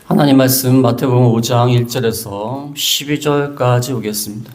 하나님 말씀 마태복음 5장 1절에서 12절까지 오겠습니다.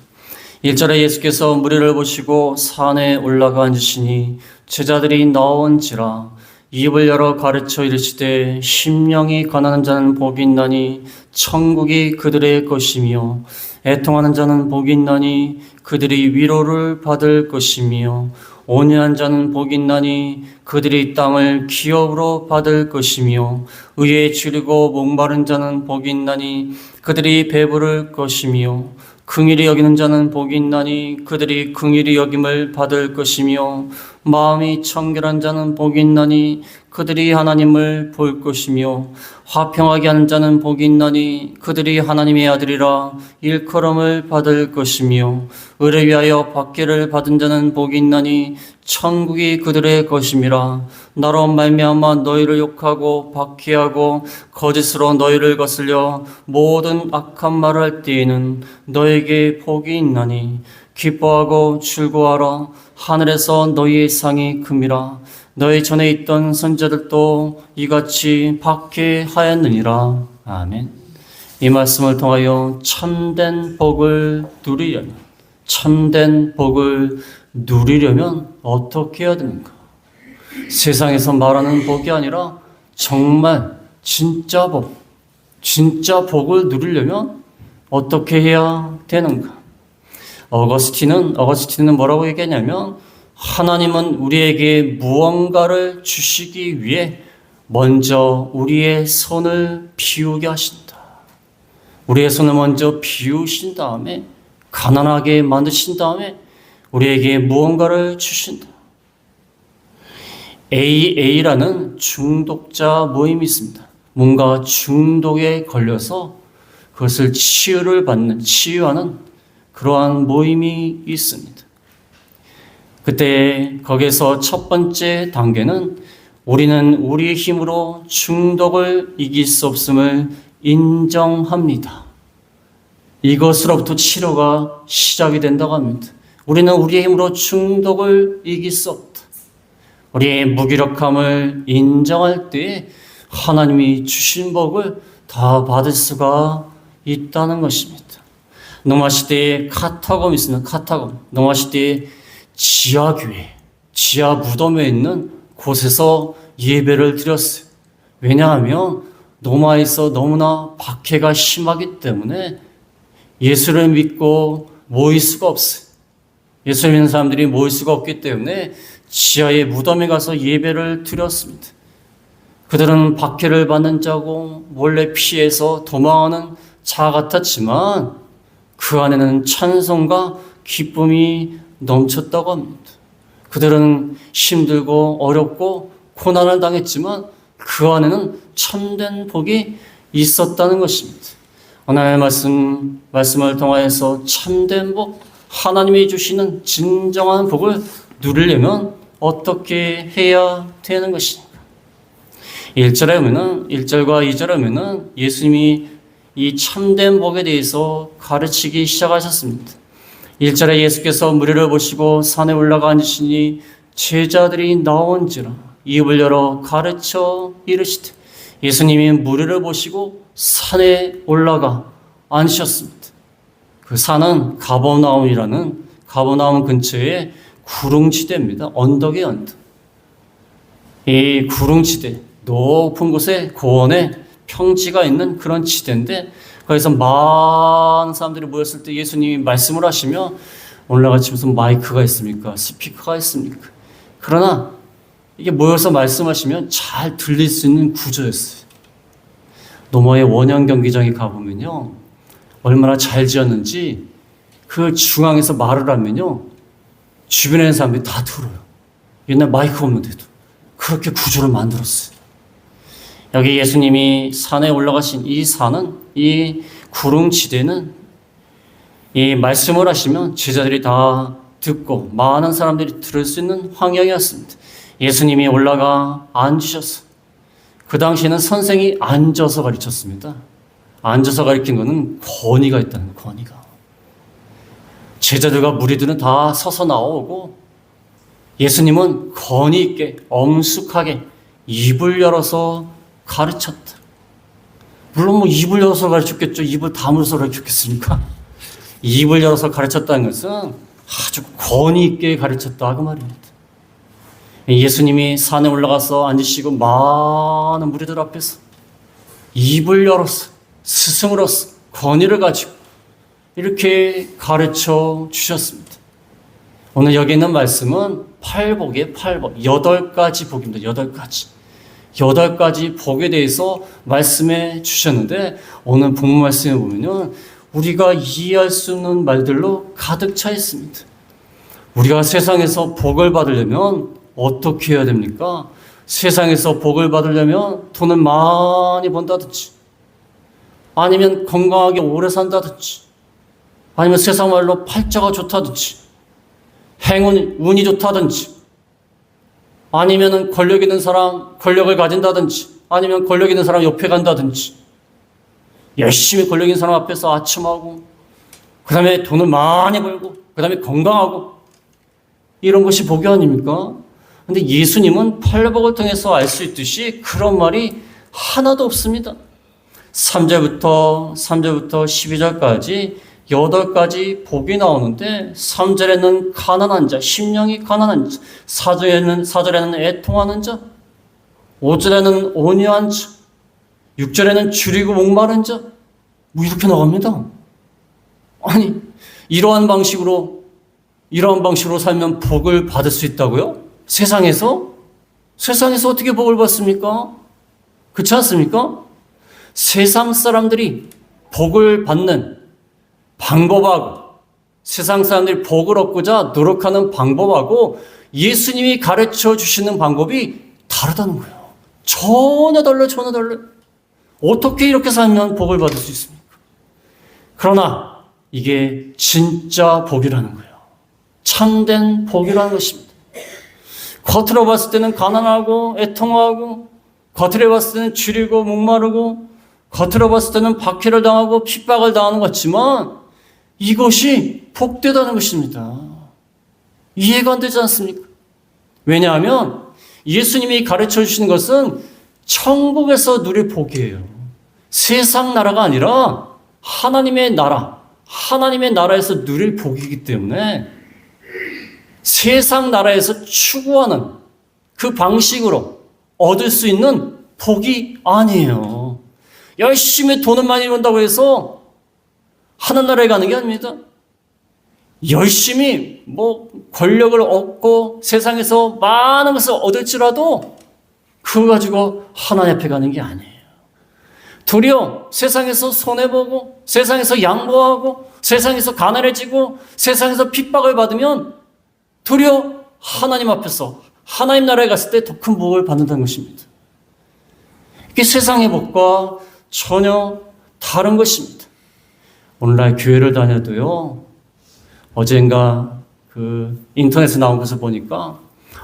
1절에 예수께서 무리를 보시고 산에 올라가 앉으시니 제자들이 나온지라 입을 열어 가르쳐 이르시되 심령이 가난한 자는 복이 있나니 천국이 그들의 것이며 애통하는 자는 복이 있나니 그들이 위로를 받을 것이며 온유한 자는 복이 있나니 그들이 땅을 기업으로 받을 것이며 의에 지르고 목마른 자는 복이 있나니 그들이 배부를 것이며 긍휼히 여기는 자는 복이 있나니 그들이 긍휼히 여김을 받을 것이며 마음이 청결한 자는 복이 있나니 그들이 하나님을 볼 것이며 화평하게 하는 자는 복이 있나니 그들이 하나님의 아들이라 일컬음을 받을 것이며 의를 위하여 박해를 받은 자는 복이 있나니 천국이 그들의 것임이라. 나로 말미암아 너희를 욕하고 박해하고 거짓으로 너희를 거슬려 모든 악한 말을 할 때에는 너에게 복이 있나니 기뻐하고 즐거워하라. 하늘에서 너희의 상이 큼이라. 너희 전에 있던 선자들도 이같이 박해하였느니라. 아멘. 이 말씀을 통하여 참된 복을 누리려면 어떻게 해야 되는가? 세상에서 말하는 복이 아니라 정말 진짜 복을 누리려면 어떻게 해야 되는가? 어거스틴은 뭐라고 얘기하냐면 하나님은 우리에게 무언가를 주시기 위해 먼저 우리의 손을 비우게 하신다. 우리의 손을 먼저 비우신 다음에 가난하게 만드신 다음에 우리에게 무언가를 주신다. AA라는 중독자 모임이 있습니다. 뭔가 중독에 걸려서 그것을 치유하는 그러한 모임이 있습니다. 그때 거기서 첫 번째 단계는 우리는 우리의 힘으로 중독을 이길 수 없음을 인정합니다. 이것으로부터 치료가 시작이 된다고 합니다. 우리는 우리의 힘으로 중독을 이길 수 없다. 우리의 무기력함을 인정할 때 하나님이 주신 복을 다 받을 수가 있다는 것입니다. 노마시대에 카타곰이 있습니다. 카타곰. 노마시대에 지하교회, 지하 무덤에 있는 곳에서 예배를 드렸어요. 왜냐하면 노마에서 너무나 박해가 심하기 때문에 예수를 믿고 모일 수가 없어요. 예수를 믿는 사람들이 모일 수가 없기 때문에 지하의 무덤에 가서 예배를 드렸습니다. 그들은 박해를 받는 자고 몰래 피해서 도망하는 자 같았지만 그 안에는 찬송과 기쁨이 넘쳤다고 합니다. 그들은 힘들고 어렵고 고난을 당했지만 그 안에는 참된 복이 있었다는 것입니다. 오늘 말씀을 통하여서 참된 복, 하나님이 주시는 진정한 복을 누리려면 어떻게 해야 되는 것입니까? 1절과 2절에 보면 예수님이 이 참된 복에 대해서 가르치기 시작하셨습니다. 1절에 예수께서 무리를 보시고 산에 올라가 앉으시니 제자들이 나온지라 입을 열어 가르쳐 이르시되 예수님이 무리를 보시고 산에 올라가 앉으셨습니다. 그 산은 가버나움 근처에 구릉지대입니다. 언덕의 언덕. 이 구릉지대, 높은 곳에 고원에 평지가 있는 그런 지대인데 거기서 많은 사람들이 모였을 때 예수님이 말씀을 하시며 올라같이 무슨 마이크가 있습니까? 스피커가 있습니까? 그러나 이게 모여서 말씀하시면 잘 들릴 수 있는 구조였어요. 노마의 원형 경기장에 가보면요. 얼마나 잘 지었는지 그 중앙에서 말을 하면요. 주변에 있는 사람들이 다 들어요. 옛날 마이크가 없는데도. 그렇게 구조를 만들었어요. 여기 예수님이 산에 올라가신 이 산은, 이 구릉지대는 이 말씀을 하시면 제자들이 다 듣고 많은 사람들이 들을 수 있는 환경이었습니다. 예수님이 올라가 앉으셨어. 그 당시에는 선생이 앉아서 가르쳤습니다. 앉아서 가르친 것은 권위가 있다는 거예요. 권위가. 제자들과 무리들은 다 서서 나오고 예수님은 권위 있게 엄숙하게 입을 열어서 가르쳤다. 물론 뭐 입을 열어서 가르쳤겠죠. 입을 다물어서 가르쳤겠습니까? 입을 열어서 가르쳤다는 것은 아주 권위 있게 가르쳤다 그 말입니다. 예수님이 산에 올라가서 앉으시고 많은 무리들 앞에서 입을 열어서 스승으로서 권위를 가지고 이렇게 가르쳐 주셨습니다. 오늘 여기 있는 말씀은 팔복의 팔복, 8가지 복입니다. 8가지. 8가지 복에 대해서 말씀해 주셨는데 오늘 본문 말씀에 보면은 우리가 이해할 수 없는 말들로 가득 차 있습니다. 우리가 세상에서 복을 받으려면 어떻게 해야 됩니까? 세상에서 복을 받으려면 돈을 많이 번다든지 아니면 건강하게 오래 산다든지 아니면 세상 말로 팔자가 좋다든지 운이 좋다든지 아니면 권력 있는 사람 권력을 가진다든지 아니면 권력 있는 사람 옆에 간다든지 열심히 권력 있는 사람 앞에서 아첨하고 그 다음에 돈을 많이 벌고 그 다음에 건강하고 이런 것이 복이 아닙니까? 근데 예수님은 팔복을 통해서 알 수 있듯이 그런 말이 하나도 없습니다. 3절부터 12절까지 8가지 복이 나오는데 3절에는 가난한 자, 심령이 가난한 자, 4절에는 애통하는 자, 5절에는 온유한 자, 6절에는 줄이고 목마른 자, 뭐 이렇게 나갑니다. 아니, 이러한 방식으로 살면 복을 받을 수 있다고요? 세상에서 어떻게 복을 받습니까? 그렇지 않습니까? 세상 사람들이 복을 받는 방법하고 세상 사람들이 복을 얻고자 노력하는 방법하고 예수님이 가르쳐 주시는 방법이 다르다는 거예요. 전혀 달라요. 어떻게 이렇게 살면 복을 받을 수 있습니까? 그러나 이게 진짜 복이라는 거예요. 참된 복이라는 것입니다. 겉으로 봤을 때는 가난하고 애통하고 겉으로 봤을 때는 줄이고 목마르고 겉으로 봤을 때는 박해를 당하고 핍박을 당하는 것 같지만 이것이 복되다는 것입니다. 이해가 안 되지 않습니까? 왜냐하면 예수님이 가르쳐 주시는 것은 천국에서 누릴 복이에요. 세상 나라가 아니라 하나님의 나라에서 누릴 복이기 때문에 세상 나라에서 추구하는 그 방식으로 얻을 수 있는 복이 아니에요. 열심히 돈을 많이 번다고 해서 하늘나라에 가는 게 아닙니다. 열심히 권력을 얻고 세상에서 많은 것을 얻을지라도 그거 가지고 하나님 앞에 가는 게 아니에요. 도리어 세상에서 손해보고 세상에서 양보하고 세상에서 가난해지고 세상에서 핍박을 받으면 도리어 하나님 앞에서 하나님 나라에 갔을 때 더 큰 복을 받는다는 것입니다. 이게 세상의 복과 전혀 다른 것입니다. 오늘날 교회를 다녀도요, 어젠가 인터넷에 나온 것을 보니까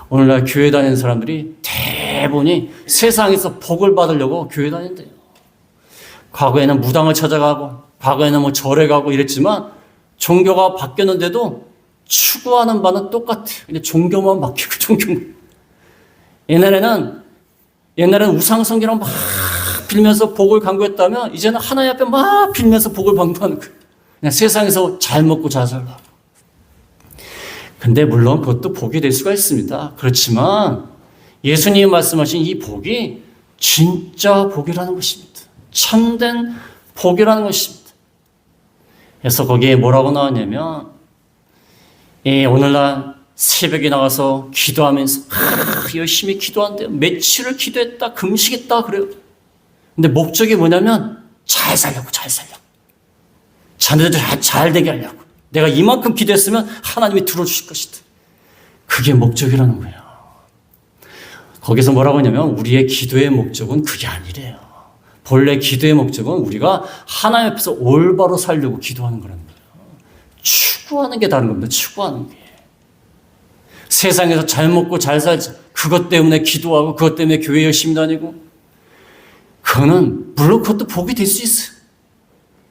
오늘날 교회 다니는 사람들이 대부분이 세상에서 복을 받으려고 교회 다닌대요. 과거에는 무당을 찾아가고 과거에는 절에 가고 이랬지만 종교가 바뀌었는데도 추구하는 바는 똑같아요. 근데 종교만 바뀌고 종교만. 옛날에는 우상성기랑 막 빌면서 복을 간구했다면 이제는 하나님 앞에 막 빌면서 복을 간구하는 거예요. 그냥 세상에서 잘 먹고 잘 살라고. 근데 물론 그것도 복이 될 수가 있습니다. 그렇지만 예수님이 말씀하신 이 복이 진짜 복이라는 것입니다. 참된 복이라는 것입니다. 그래서 거기에 뭐라고 나왔냐면 오늘날 새벽에 나가서 기도하면서 열심히 기도한대요. 며칠을 기도했다, 금식했다 그래요. 근데 목적이 뭐냐면 잘 살려고. 자네들 잘 되게 하려고. 내가 이만큼 기도했으면 하나님이 들어주실 것이다. 그게 목적이라는 거예요. 거기서 뭐라고 하냐면 우리의 기도의 목적은 그게 아니래요. 본래 기도의 목적은 우리가 하나님 앞에서 올바로 살려고 기도하는 거라는 거예요. 추구하는 게 다른 겁니다. 추구하는 게. 세상에서 잘 먹고 잘 살자. 그것 때문에 기도하고 그것 때문에 교회 열심히 다니고. 물론 그것도 복이 될 수 있어요.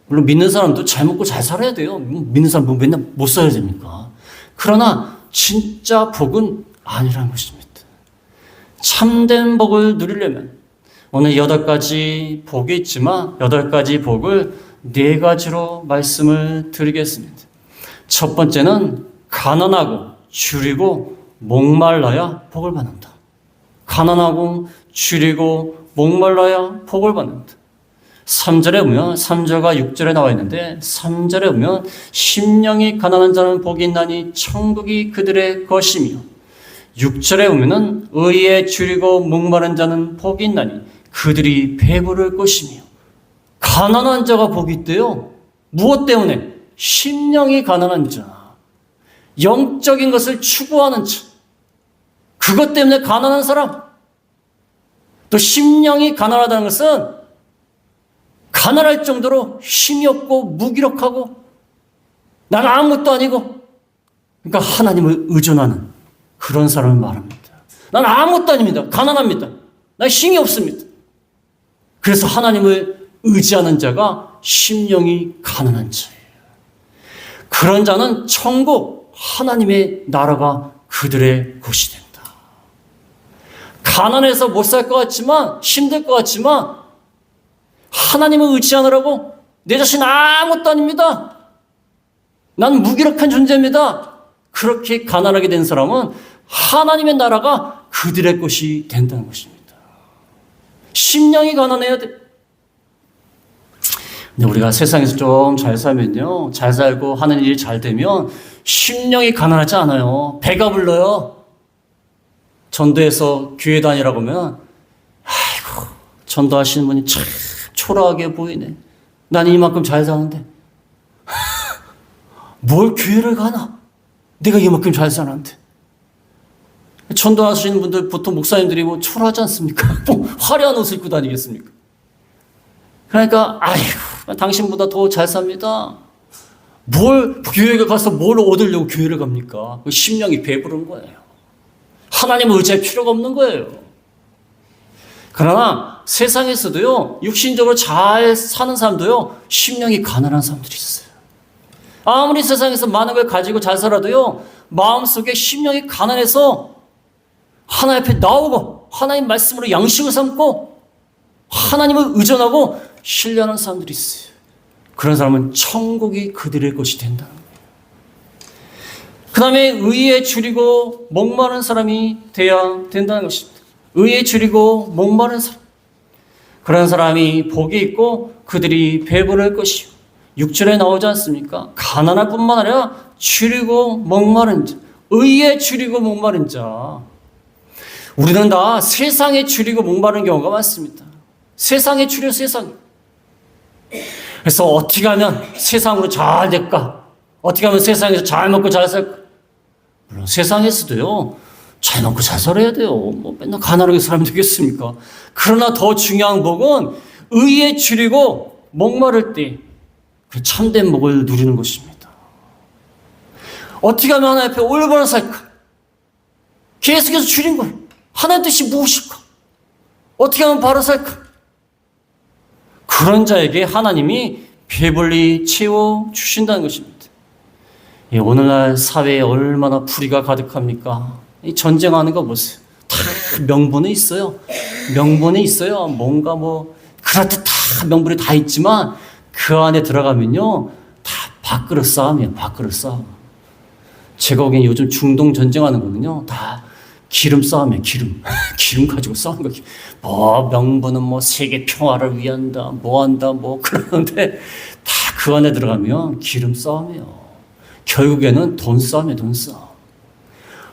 물론 믿는 사람도 잘 먹고 잘 살아야 돼요. 믿는 사람 뭐 맨날 못 살아야 됩니까? 그러나 진짜 복은 아니라는 것입니다. 참된 복을 누리려면 오늘 8가지 복이 있지만 8가지 복을 4가지로 말씀을 드리겠습니다. 첫 번째는 가난하고 줄이고 목말라야 복을 받는다. 가난하고 줄이고 목말라야 복을 받는다. 3절에 보면 3절과 6절에 나와 있는데 3절에 보면 심령이 가난한 자는 복이 있나니 천국이 그들의 것이며 6절에 보면은 의에 줄이고 목마른 자는 복이 있나니 그들이 배부를 것이며 가난한 자가 복이 있대요. 무엇 때문에? 심령이 가난한 자, 영적인 것을 추구하는 자, 그것 때문에 가난한 사람. 또 심령이 가난하다는 것은 가난할 정도로 힘이 없고 무기력하고 나는 아무것도 아니고, 그러니까 하나님을 의존하는 그런 사람을 말합니다. 나는 아무것도 아닙니다. 가난합니다. 나 힘이 없습니다. 그래서 하나님을 의지하는 자가 심령이 가난한 자예요. 그런 자는 천국, 하나님의 나라가 그들의 곳이 된다. 가난해서 못 살 것 같지만, 힘들 것 같지만 하나님을 의지하느라고 내 자신 아무것도 아닙니다. 난 무기력한 존재입니다. 그렇게 가난하게 된 사람은 하나님의 나라가 그들의 것이 된다는 것입니다. 심령이 가난해야 돼. 근데 우리가 세상에서 좀 잘 살면요, 잘 살고 하는 일이 잘 되면 심령이 가난하지 않아요. 배가 불러요. 전도해서 교회 다니라고 하면 아이고, 전도하시는 분이 참 초라하게 보이네. 난 이만큼 잘 사는데 뭘 교회를 가나? 내가 이만큼 잘 사는데. 전도하시는 분들 보통 목사님들이 뭐 초라하지 않습니까? 뭐 화려한 옷을 입고 다니겠습니까? 그러니까 아이고, 당신보다 더 잘 삽니다. 뭘 교회에 가서 뭘 얻으려고 교회를 갑니까? 심령이 배부른 거예요. 하나님을 의지할 필요가 없는 거예요. 그러나 세상에서도요, 육신적으로 잘 사는 사람도요, 심령이 가난한 사람들이 있어요. 아무리 세상에서 많은 걸 가지고 잘 살아도요, 마음속에 심령이 가난해서 하나님 앞에 나오고 하나님 말씀으로 양식을 삼고 하나님을 의존하고 신뢰하는 사람들이 있어요. 그런 사람은 천국이 그들의 것이 된다는 거예요. 그 다음에 의에 줄이고 목마른 사람이 돼야 된다는 것입니다. 의에 줄이고 목마른 사람. 그런 사람이 복이 있고 그들이 배부를 것이요. 6절에 나오지 않습니까? 가난할 뿐만 아니라 줄이고 목마른 자. 의에 줄이고 목마른 자. 우리는 다 세상에 줄이고 목마른 경우가 많습니다. 세상에 줄여 세상에. 그래서 어떻게 하면 세상으로 잘 될까? 어떻게 하면 세상에서 잘 먹고 잘 살까? 물론 세상에서도요, 잘 먹고 잘 살아야 돼요. 뭐 맨날 가난하게 살면 되겠습니까? 그러나 더 중요한 복은 의에 줄이고 목마를 때 그 참된 복을 누리는 것입니다. 어떻게 하면 하나님 앞에 올바로 살까? 계속해서 줄인 거예요. 하나님 뜻이 무엇일까? 어떻게 하면 바로 살까? 그런 자에게 하나님이 배불리 채워주신다는 것입니다. 오늘날 사회에 얼마나 불의가 가득합니까? 이 전쟁하는 거 보세요. 다 명분은 있어요. 명분이 있어요. 뭔가 뭐 그렇듯 다 명분이 다 있지만 그 안에 들어가면요, 다 밥그릇 싸움이에요. 밥그릇 싸움. 제가 보기엔 요즘 중동 전쟁하는 거는요, 다 기름 싸움이에요. 기름. 기름 가지고 싸우는 거예요. 뭐 명분은 뭐 세계 평화를 위한다, 뭐 한다, 뭐 그러는데 다 그 안에 들어가면 기름 싸움이에요. 결국에는 돈 싸움이에요. 돈 싸움.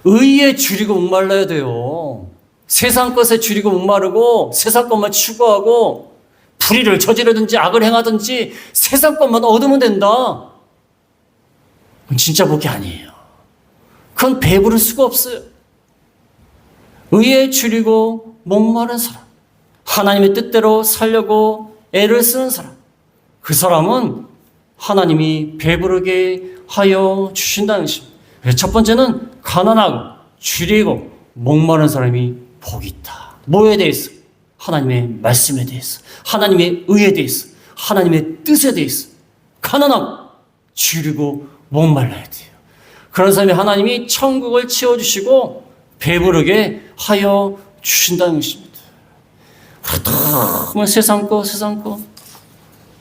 의에 줄이고 목말라야 돼요. 세상 것에 줄이고 목마르고 세상 것만 추구하고 불의를 저지르든지 악을 행하든지 세상 것만 얻으면 된다. 그건 진짜 복이 아니에요. 그건 배부를 수가 없어요. 의에 줄이고 목마른 사람, 하나님의 뜻대로 살려고 애를 쓰는 사람, 그 사람은 하나님이 배부르게 하여 주신다는 것입니다. 그래서 첫 번째는 가난하고 줄이고 목마른 사람이 복이 있다. 뭐에 대해서? 하나님의 말씀에 대해서, 하나님의 의에 대해서, 하나님의 뜻에 대해서 가난하고 줄이고 목말라야 돼요. 그런 사람이 하나님이 천국을 채워주시고 배부르게 하여 주신다는 것입니다. 정말 세상 거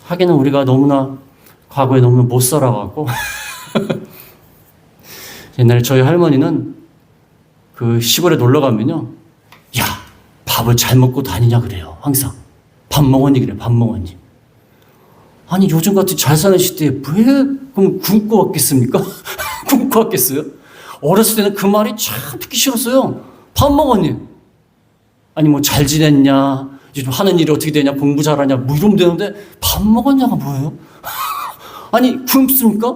하기는 우리가 너무나 과거에 너무나 못 살아가고 옛날에 저희 할머니는 그 시골에 놀러 가면요, 야, 밥을 잘 먹고 다니냐 그래요. 항상 밥 먹었니 그래. 밥 먹었니. 아니 요즘 같은 잘 사는 시대에 왜 그럼 굶고 왔겠습니까? 굶고 왔겠어요? 어렸을 때는 그 말이 참 듣기 싫었어요. 밥 먹었니? 아니 뭐 잘 지냈냐? 요즘 하는 일이 어떻게 되냐? 공부 잘하냐? 뭐 이러면 되는데 밥 먹었냐가 뭐예요? 아니 굶습니까?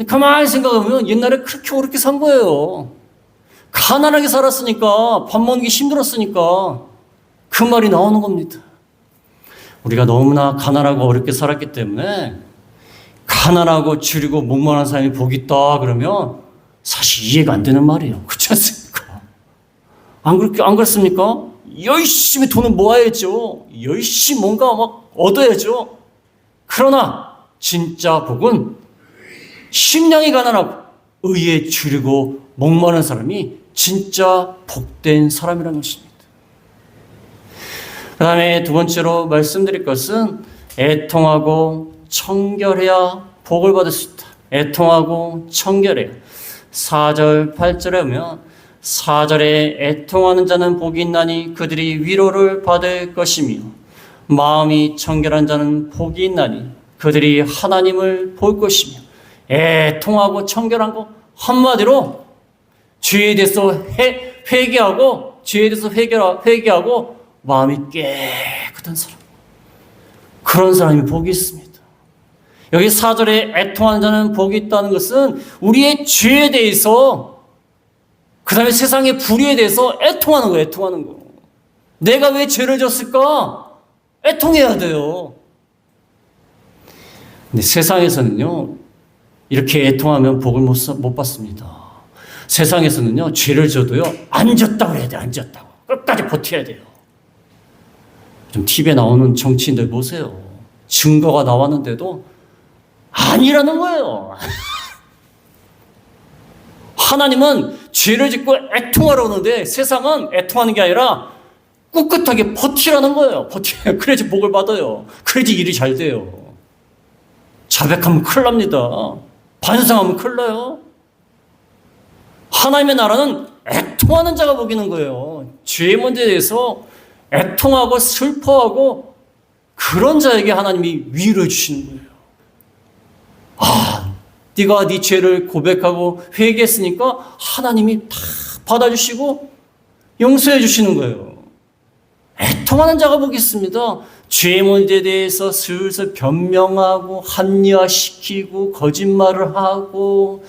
가만히 생각하면 옛날에 그렇게 어렵게 산 거예요. 가난하게 살았으니까, 밥 먹는 게 힘들었으니까 그 말이 나오는 겁니다. 우리가 너무나 가난하고 어렵게 살았기 때문에 가난하고 줄이고 목마른 사람이 복이 있다 그러면 사실 이해가 안 되는 말이에요. 그렇지 않습니까? 안 그렇습니까? 열심히 돈을 모아야죠. 열심히 뭔가 막 얻어야죠. 그러나 진짜 복은 심령이 가난하고 의에 줄이고 목마른 사람이 진짜 복된 사람이라는 것입니다. 그 다음에 두 번째로 말씀드릴 것은 애통하고 청결해야 복을 받을 수 있다. 애통하고 청결해야. 4절 8절에 보면 4절에 애통하는 자는 복이 있나니 그들이 위로를 받을 것이며 마음이 청결한 자는 복이 있나니 그들이 하나님을 볼 것이며. 애통하고 청결한 거 한마디로 죄에 대해서 회개하고 죄에 대해서 회개하고 마음이 깨끗한 사람, 그런 사람이 복이 있습니다. 여기 4절에 애통하는 자는 복이 있다는 것은 우리의 죄에 대해서, 그 다음에 세상의 불의에 대해서 애통하는 거예요. 애통하는 거. 내가 왜 죄를 졌을까? 애통해야 돼요. 근데 세상에서는요, 이렇게 애통하면 복을 못 받습니다. 세상에서는요, 죄를 져도요, 안 졌다고 해야 돼요. 안 졌다고. 끝까지 버텨야 돼요. 좀 TV에 나오는 정치인들 보세요. 증거가 나왔는데도 아니라는 거예요. 하나님은 죄를 짓고 애통하러 오는데 세상은 애통하는 게 아니라 꿋꿋하게 버티라는 거예요. 버텨야. 그래야지 복을 받아요. 그래야지 일이 잘 돼요. 자백하면 큰일 납니다. 반성하면 큰일 나요. 하나님의 나라는 애통하는 자가 복이는 거예요. 죄의 문제에 대해서 애통하고 슬퍼하고 그런 자에게 하나님이 위로해 주시는 거예요. 아, 네가 네 죄를 고백하고 회개했으니까 하나님이 다 받아주시고 용서해 주시는 거예요. 애통하는 자가 복이 있습니다. 죄의 문제에 대해서 슬슬 변명하고 합리화시키고 거짓말을 하고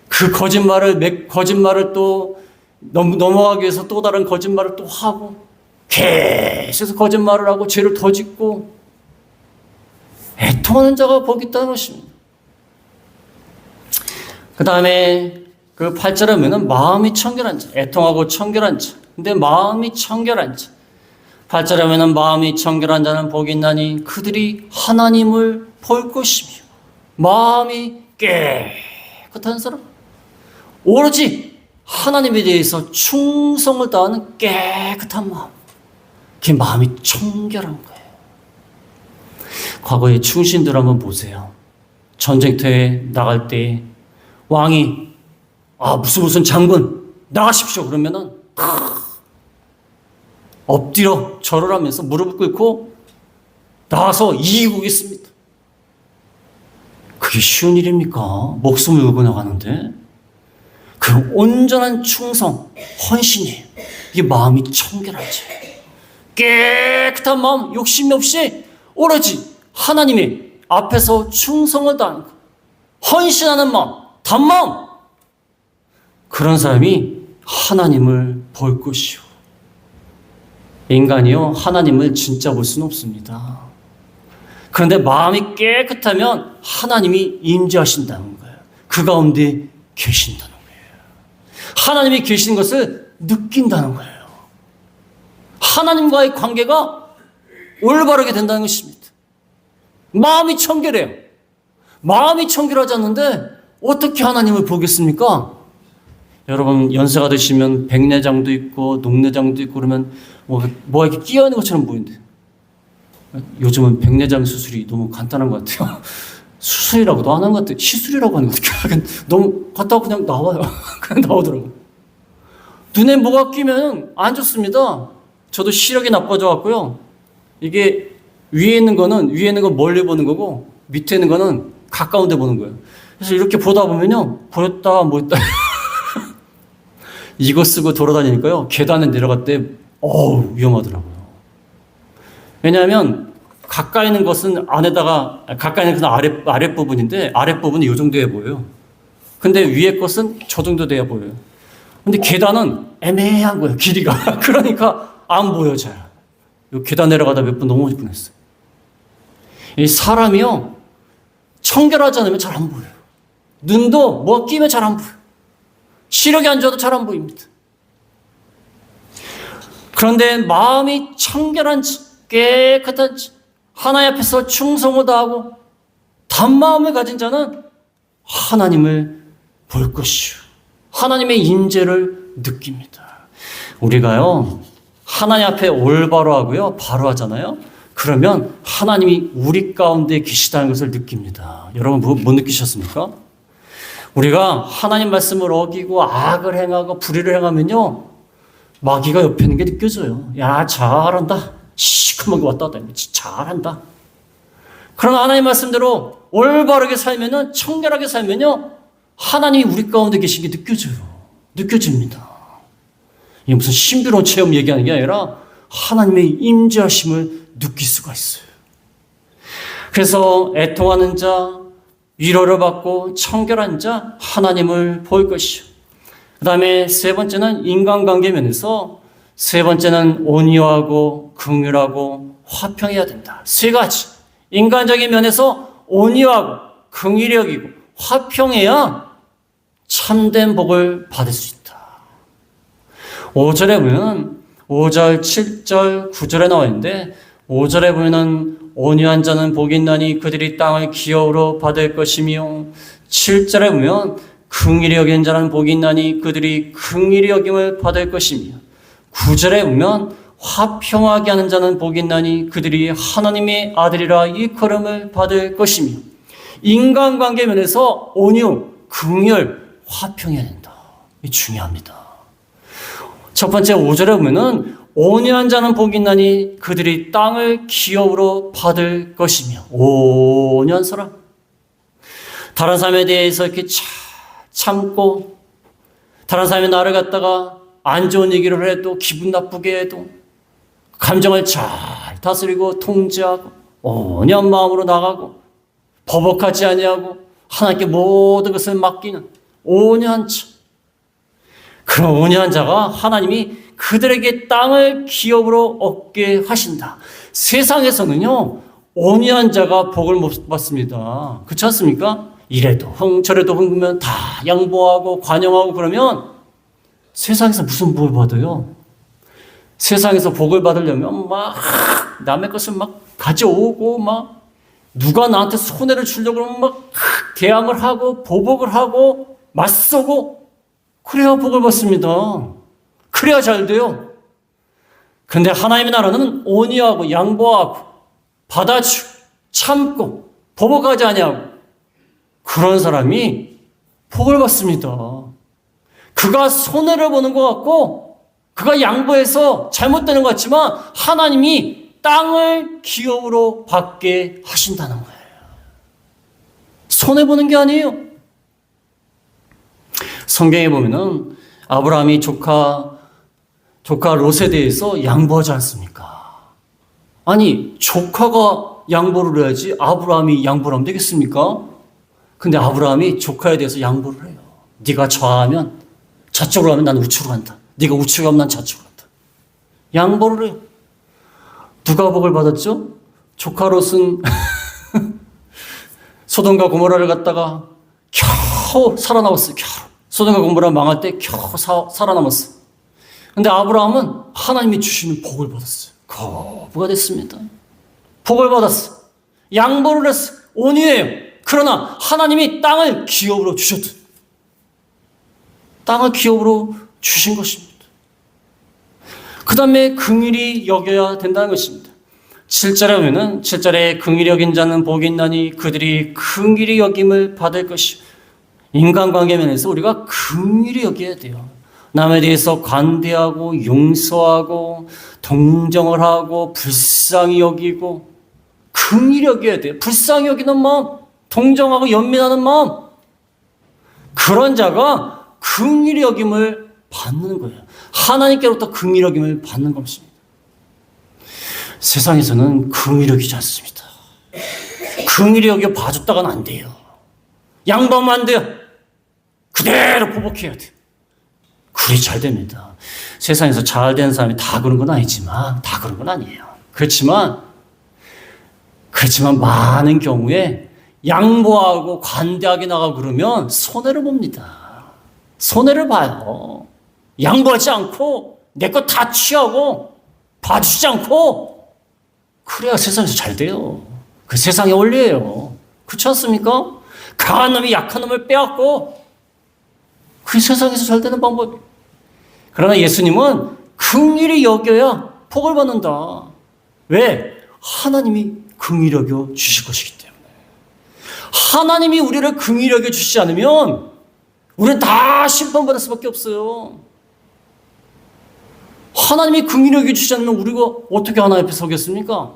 그 거짓말을 또 넘어가기 위해서 또 다른 거짓말을 또 하고 계속 거짓말을 하고 죄를 더 짓고 애통하는 자가 복이 있다는 것입니다. 그 다음에 그 8절에 보면 마음이 청결한 자, 애통하고 청결한 자. 근데 마음이 청결한 자. 8절에 보면 마음이 청결한 자는 복이 있나니 그들이 하나님을 볼 것이며. 마음이 깨끗한 사람. 오로지 하나님에 대해서 충성을 다하는 깨끗한 마음. 그게 마음이 청결한 거예요. 과거의 충신들 한번 보세요. 전쟁터에 나갈 때 왕이 무슨 장군 나가십시오 그러면은 엎드려 절을 하면서 무릎을 꿇고 나가서 이기고 오겠습니다. 그게 쉬운 일입니까? 목숨을 걸고 나가는데 그 온전한 충성, 헌신이에요. 이게 마음이 청결하지. 깨끗한 마음, 욕심 없이 오로지 하나님의 앞에서 충성을 다하는 것, 헌신하는 마음, 단마음. 그런 사람이 하나님을 볼 것이요. 인간이요, 하나님을 진짜 볼 수는 없습니다. 그런데 마음이 깨끗하면 하나님이 임재하신다는 거예요. 그 가운데 계신다는 거예요. 하나님이 계신 것을 느낀다는 거예요. 하나님과의 관계가 올바르게 된다는 것입니다. 마음이 청결해요. 마음이 청결하지 않는데 어떻게 하나님을 보겠습니까? 여러분 연세가 드시면 백내장도 있고 녹내장도 있고 그러면 뭐가 이렇게 끼어 있는 것처럼 보이는데 요즘은 백내장 수술이 너무 간단한 것 같아요. 수술이라고도 안 한 것 같아요. 시술이라고 하는 것 같아요. 너무 갔다가 그냥 나와요. 그냥 나오더라고요. 눈에 뭐가 끼면 안 좋습니다. 저도 시력이 나빠져 갖고요. 이게 위에 있는 건 멀리 보는 거고 밑에 있는 거는 가까운 데 보는 거예요. 그래서 이렇게 보다 보면요. 보였다 뭐였다. 이거 쓰고 돌아다니니까요. 계단에 내려갈 때 위험하더라고요. 왜냐하면 가까이 있는 것은 가까이 있는 것은 아랫부분인데 아랫부분이 이 정도에 보여요. 근데 위에 것은 저 정도 돼야 보여요. 근데 계단은 애매한 거예요. 길이가. 그러니까 안 보여 잘. 계단 내려가다 몇 번 넘어질 뻔했어요. 이 사람이요. 청결하지 않으면 잘 안 보여요. 눈도 뭐가 끼면 잘 안 보여요. 시력이 안 좋아도 잘 안 보입니다. 그런데 마음이 청결한지 깨끗한지 하나님 앞에서 충성을 다하고 단마음을 가진 자는 하나님을 볼 것이요. 하나님의 임재를 느낍니다. 우리가요. 하나님 앞에 올바로 하고요. 바로 하잖아요. 그러면 하나님이 우리 가운데 계시다는 것을 느낍니다. 여러분 못 느끼셨습니까? 우리가 하나님 말씀을 어기고 악을 행하고 불의를 행하면요. 마귀가 옆에 있는 게 느껴져요. 야, 잘한다. 시커멓게 왔다 갔다 하면 잘한다. 그러나 하나님 말씀대로 올바르게 살면은 청결하게 살면요. 하나님이 우리 가운데 계신 게 느껴져요. 느껴집니다. 이게 무슨 신비로운 체험 얘기하는 게 아니라 하나님의 임재하심을 느낄 수가 있어요. 그래서 애통하는 자, 위로를 받고 청결한 자 하나님을 볼 것이요. 그 다음에 세 번째는 인간관계 면에서 세 번째는 온유하고 긍휼하고 화평해야 된다. 세 가지. 인간적인 면에서 온유하고 긍휼히 여기고 화평해야 참된 복을 받을 수 있다. 5절에 보면 5절, 7절, 9절에 나와 있는데 5절에 보면 온유한 자는 복이 있나니 그들이 땅을 기업으로 받을 것이며 7절에 보면 긍휼히 여기는 자는 복이 있나니 그들이 긍휼히 여김을 받을 것이며 9절에 보면 화평하게 하는 자는 복이 있나니 그들이 하나님의 아들이라 일컬음을 받을 것이며 인간관계 면에서 온유, 긍휼, 화평해야 된다. 이게 중요합니다. 첫 번째 5절에 보면은 온유한 자는 복이 있나니 그들이 땅을 기업으로 받을 것이며 온유한 사람. 다른 사람에 대해서 이렇게 참고 다른 사람이 나를 갖다가 안 좋은 얘기를 해도 기분 나쁘게 해도 감정을 잘 다스리고 통제하고 온유한 마음으로 나가고 버벅하지 아니하고 하나님께 모든 것을 맡기는 온유한 자. 그런 온유한 자가 하나님이 그들에게 땅을 기업으로 얻게 하신다. 세상에서는요, 온유한 자가 복을 못 받습니다. 그렇지 않습니까? 이래도 흥, 저래도 흥하면 다 양보하고 관용하고 그러면 세상에서 무슨 복을 받아요? 세상에서 복을 받으려면 막 남의 것을 막 가져오고 막 누가 나한테 손해를 주려고 그러면 막 대항을 하고 보복을 하고 맞서고 그래야 복을 받습니다. 그래야 잘 돼요. 그런데 하나님의 나라는 온유하고 양보하고 받아주고 참고 보복하지 아니하고 그런 사람이 복을 받습니다. 그가 손해를 보는 것 같고 그가 양보해서 잘못되는 것 같지만 하나님이 땅을 기업으로 받게 하신다는 거예요. 손해보는 게 아니에요. 성경에 보면은 아브라함이 조카 롯에 대해서 양보하지 않습니까? 아니 조카가 양보를 해야지 아브라함이 양보를 하면 되겠습니까? 근데 아브라함이 조카에 대해서 양보를 해요. 네가 좌하면 좌쪽으로 가면 난 우측으로 간다. 네가 우측으로 가면 난 좌측으로 간다. 양보를 해요. 누가 복을 받았죠? 조카 롯은 소돔과 고모라를 갖다가 겨우 살아남았어요. 겨우. 소돔과 고모라 망할 때 겨우 살아남았어요. 근데 아브라함은 하나님이 주시는 복을 받았어요. 거부가 됐습니다. 복을 받았어요. 양보를 했어요. 온유해요. 그러나 하나님이 땅을 기업으로 주셨다. 땅을 기업으로 주신 것입니다. 그 다음에 긍휼히 여겨야 된다는 것입니다. 7절에 보면은 7절에 긍휼히 여긴 자는 복이 있나니 그들이 긍휼히 여김을 받을 것이요. 인간관계 면에서 우리가 긍휼히 여겨야 돼요. 남에 대해서 관대하고 용서하고 동정을 하고 불쌍히 여기고 긍휼히 여겨야 돼요. 불쌍히 여기는 마음, 동정하고 연민하는 마음, 그런 자가 긍휼히 여김을 받는 거예요. 하나님께로부터 긍휼히 여김을 받는 것입니다. 세상에서는 긍휼히 여기지 않습니다. 긍휼히 여겨 봐줬다가는 안 돼요. 양보하면 안 돼요. 그대로 보복해야 돼요. 그래 잘 됩니다. 세상에서 잘 되는 사람이 다 그런 건 아니지만, 다 그런 건 아니에요. 그렇지만 많은 경우에 양보하고 관대하게 나가고 그러면 손해를 봅니다. 손해를 봐요. 양보하지 않고 내 것 다 취하고 봐주지 않고 그래야 세상에서 잘 돼요. 그 세상의 원리예요. 그렇지 않습니까? 강한 놈이 약한 놈을 빼앗고 그게 세상에서 잘 되는 방법이에요. 그러나 예수님은 긍휼히 여겨야 복을 받는다. 왜? 하나님이 긍휼히 여겨 주실 것이기 때문에. 하나님이 우리를 긍휼히 여겨 주시지 않으면 우리는 다 심판받을 수밖에 없어요. 하나님이 긍휼히 여겨 주시지 않으면 우리가 어떻게 하나님 앞에 서겠습니까?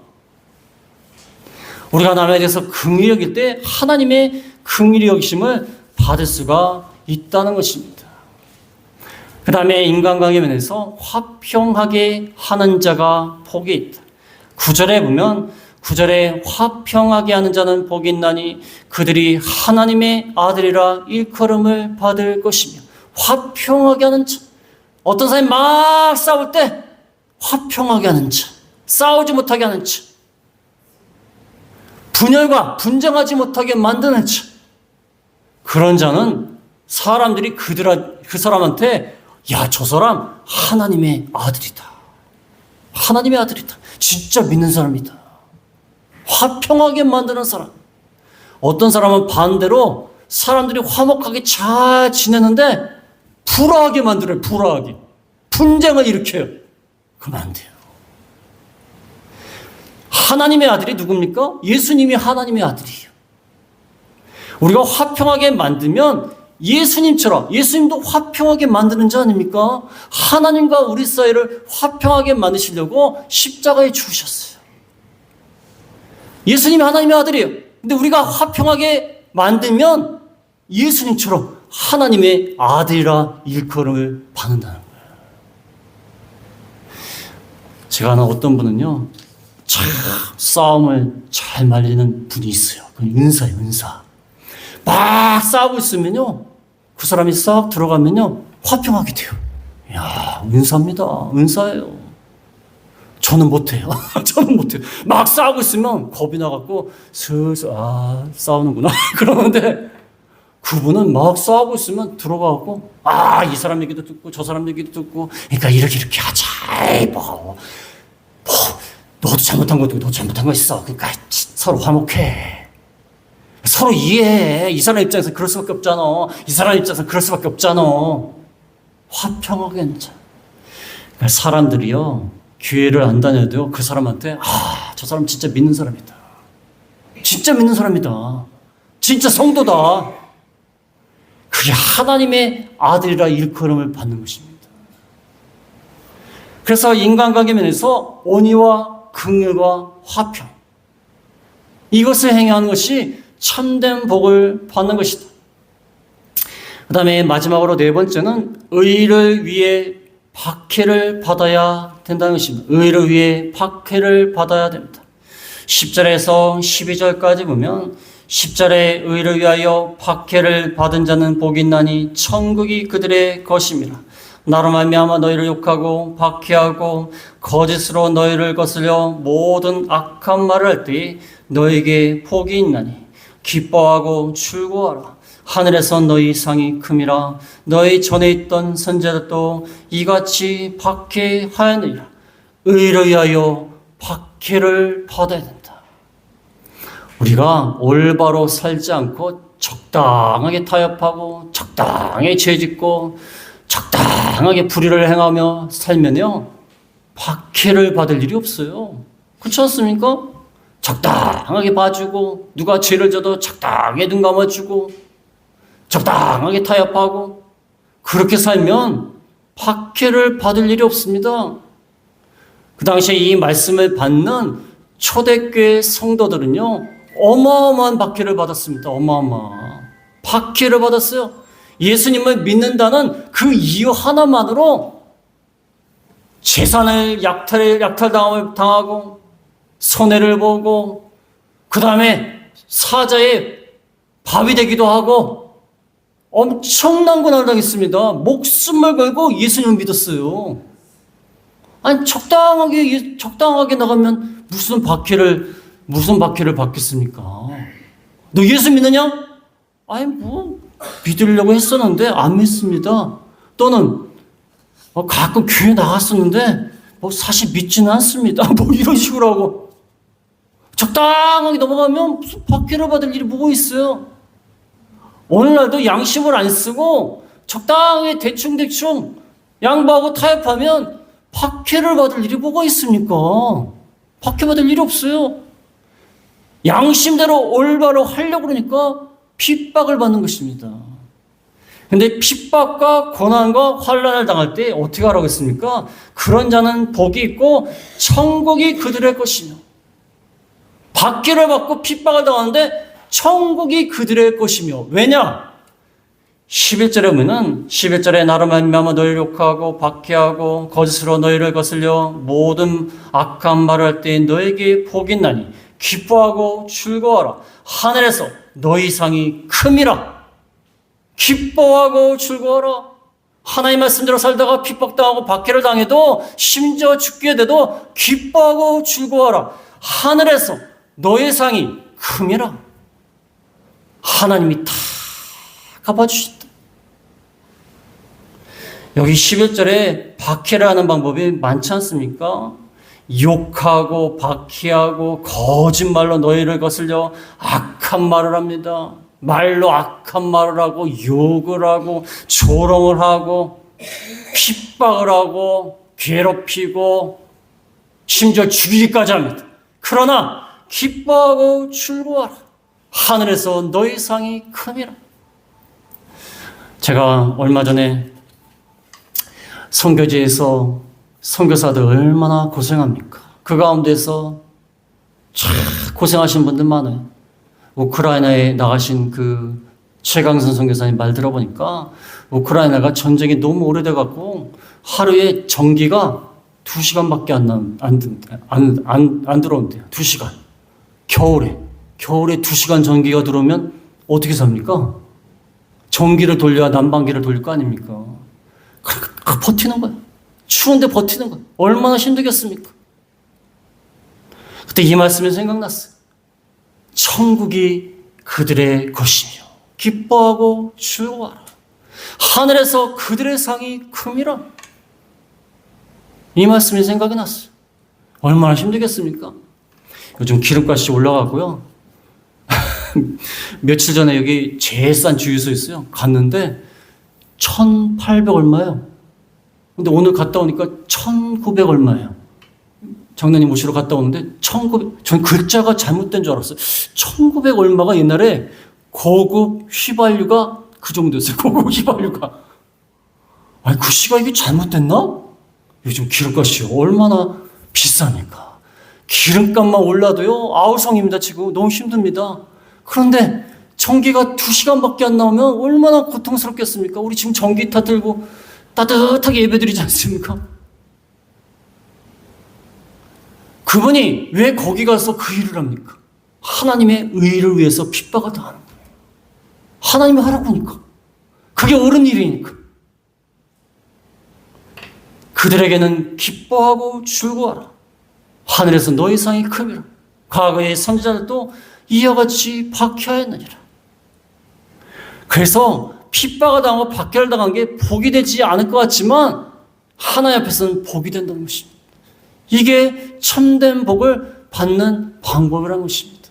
우리가 남에 대해서 긍휼히 여길 때 하나님의 긍휼히 여기심을 받을 수가 있다는 것입니다. 그 다음에 인간관계 면에서 화평하게 하는 자가 복이 있다. 9절에 보면 9절에 화평하게 하는 자는 복이 있나니 그들이 하나님의 아들이라 일컬음을 받을 것이며. 화평하게 하는 자. 어떤 사람이 막 싸울 때 화평하게 하는 자, 싸우지 못하게 하는 자, 분열과 분쟁하지 못하게 만드는 자, 그런 자는 사람들이 그 사람한테 야, 저 사람 하나님의 아들이다. 하나님의 아들이다. 진짜 믿는 사람이다. 화평하게 만드는 사람. 어떤 사람은 반대로 사람들이 화목하게 잘 지내는데 불화하게 만들어요. 불화하게. 분쟁을 일으켜요. 그러면 안 돼요. 하나님의 아들이 누굽니까? 예수님이 하나님의 아들이에요. 우리가 화평하게 만들면 예수님처럼, 예수님도 화평하게 만드는 자 아닙니까? 하나님과 우리 사이를 화평하게 만드시려고 십자가에 죽으셨어요. 예수님이 하나님의 아들이에요. 근데 우리가 화평하게 만들면 예수님처럼 하나님의 아들이라 일컬음을 받는다는 거예요. 제가 아는 어떤 분은요, 참 싸움을 잘 말리는 분이 있어요. 그 은사예요, 은사. 막 싸우고 있으면요, 그 사람이 싹 들어가면요, 화평하게 돼요. 이야, 은사입니다. 은사예요. 저는 못해요. 저는 못해요. 막 싸우고 있으면 겁이 나갖고 슬슬, 싸우는구나. 그러는데 그분은 막 싸우고 있으면 들어가갖고, 이 사람 얘기도 듣고 저 사람 얘기도 듣고, 그러니까 이렇게 하자. 너도 잘못한 것도 너 잘못한 거 있어. 그러니까 서로 화목해. 서로 이해해. 이 사람 입장에서 그럴 수밖에 없잖아. 이 사람 입장에서 그럴 수밖에 없잖아. 화평하게 하는 자. 그러니까 사람들이요, 교회를 안 다녀도요, 그 사람한테 저 사람 진짜 믿는 사람이다. 진짜 믿는 사람이다. 진짜 성도다. 그게 하나님의 아들이라 일컬음을 받는 것입니다. 그래서 인간관계 면에서 온유와 긍휼과 화평, 이것을 행하는 것이 참된 복을 받는 것이다. 그 다음에 마지막으로 네 번째는 의를 위해 박해를 받아야 된다는 것입니다. 의를 위해 박해를 받아야 됩니다. 10절에서 12절까지 보면 10절에 의를 위하여 박해를 받은 자는 복이 있나니 천국이 그들의 것임이라. 나로 말미암아 너희를 욕하고 박해하고 거짓으로 너희를 거스려 모든 악한 말을 할 때 너희에게 복이 있나니 기뻐하고 즐거워하라. 하늘에서 너희 상이 큼이라. 너희 전에 있던 선지자들도 이같이 박해하였느니라. 의를 위하여 박해를 받아야 된다. 우리가 올바로 살지 않고 적당하게 타협하고 적당하게 죄짓고 적당하게 불의를 행하며 살면요, 박해를 받을 일이 없어요. 그렇지 않습니까? 적당하게 봐주고, 누가 죄를 져도 적당하게 눈 감아주고, 적당하게 타협하고, 그렇게 살면 박해를 받을 일이 없습니다. 그 당시에 이 말씀을 받는 초대교회 성도들은요, 어마어마한 박해를 받았습니다. 어마어마한 박해를 받았어요. 예수님을 믿는다는 그 이유 하나만으로 재산을 약탈당하고 손해를 보고, 그 다음에 사자의 밥이 되기도 하고 엄청난 고난을 당했습니다. 목숨을 걸고 예수님을 믿었어요. 아니, 적당하게 나가면 무슨 박해를 받겠습니까? 너 예수 믿느냐? 아니, 믿으려고 했었는데 안 믿습니다. 또는 가끔 교회 나갔었는데 사실 믿지는 않습니다. 이런 식으로 하고 적당하게 넘어가면 무슨 박해를 받을 일이 뭐가 있어요? 오늘날도 양심을 안 쓰고 적당하게 대충 양보하고 타협하면 박해를 받을 일이 뭐가 있습니까? 박해받을 일이 없어요. 양심대로 올바로 하려고 그러니까 핍박을 받는 것입니다. 근데 핍박과 고난과 환난을 당할 때 어떻게 하라고 했습니까? 그런 자는 복이 있고 천국이 그들의 것이며, 박해를 받고 핍박을 당하는데 천국이 그들의 것이며. 왜냐? 11절에 보면은 11절에 나로 말미암아 너희를 욕하고 박해하고 거짓으로 너희를 거슬려 모든 악한 말을 할 때 너에게 복이 있나니 기뻐하고 즐거워하라. 하늘에서 너희 상이 큼이라. 기뻐하고 즐거워하라. 하나님 말씀대로 살다가 핍박당하고 박해를 당해도, 심지어 죽게 돼도 기뻐하고 즐거워하라. 하늘에서 너의 상이 큼이라. 하나님이 다 갚아주신다. 여기 11절에 박해를 하는 방법이 많지 않습니까? 욕하고 박해하고 거짓말로 너희를 거슬려 악한 말을 합니다. 말로 악한 말을 하고 욕을 하고 조롱을 하고 핍박을 하고 괴롭히고 심지어 죽이기까지 합니다. 그러나 기뻐하고 즐거워하라. 하늘에서 너희 상이 큼이라. 제가 얼마 전에 선교지에서 선교사들 얼마나 고생합니까? 그 가운데서 참 고생하신 분들 많아요. 우크라이나에 나가신 그 최강선 선교사님 말 들어보니까 우크라이나가 전쟁이 너무 오래돼갖고 하루에 전기가 2시간밖에 안 들어온대요. 2시간. 겨울에 2시간 전기가 들어오면 어떻게 삽니까? 전기를 돌려야 난방기를 돌릴 거 아닙니까? 버티는 거야. 추운데 버티는 거야. 얼마나 힘들겠습니까? 그때 이 말씀이 생각났어요. 천국이 그들의 것이며 기뻐하고 즐거워하라. 하늘에서 그들의 상이 큼이라. 이 말씀이 생각이 났어요. 얼마나 힘들겠습니까? 요즘 기름값이 올라가고요. 며칠 전에 여기 제일 싼 주유소 있어요. 갔는데 1,800 얼마예요. 근데 오늘 갔다 오니까 1,900 얼마예요. 장로님 모시러 갔다 오는데 1,900, 전 글자가 잘못된 줄 알았어요. 1,900 얼마가 옛날에 고급 휘발유가 그 정도였어요. 고급 휘발유가. 아니, 그 시가 이게 잘못됐나? 요즘 기름값이 얼마나 비쌉니까? 기름값만 올라도요, 아우성입니다. 지금 너무 힘듭니다. 그런데 전기가 2시간밖에 안 나오면 얼마나 고통스럽겠습니까? 우리 지금 전기타 들고 따뜻하게 예배드리지 않습니까? 그분이 왜 거기 가서 그 일을 합니까? 하나님의 의를 위해서 핍박을 당하는 거예요. 하나님이 하라고 하니까. 그게 옳은 일이니까. 그들에게는 기뻐하고 즐거워하라. 하늘에서 너희 상이 큼이라. 과거의 선지자들도 이와 같이 박해하였느니라. 그래서 핍박을 당하고 박해를 당한 게 복이 되지 않을 것 같지만 하나님 앞에서는 복이 된다는 것입니다. 이게 참된 복을 받는 방법이라는 것입니다.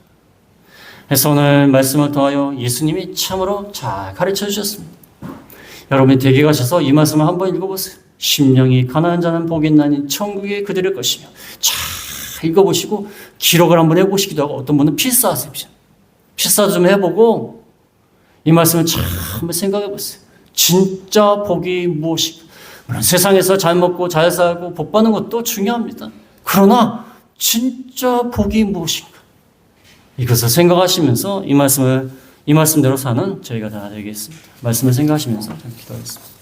그래서 오늘 말씀을 통하여 예수님이 참으로 잘 가르쳐 주셨습니다. 여러분이 댁에 가셔서 이 말씀을 한번 읽어보세요. 심령이 가난한 자는 복이 있나니 천국에 그들일 것이며. 잘 읽어보시고 기록을 한번 해보시기도 하고 어떤 분은 필사하세요. 필사도 좀 해보고 이 말씀을 잘 한번 생각해보세요. 진짜 복이 무엇인가. 물론 세상에서 잘 먹고 잘 살고 복 받는 것도 중요합니다. 그러나 진짜 복이 무엇인가. 이것을 생각하시면서 이 말씀대로 사는 저희가 다 되겠습니다. 말씀을 생각하시면서 좀 기도하겠습니다.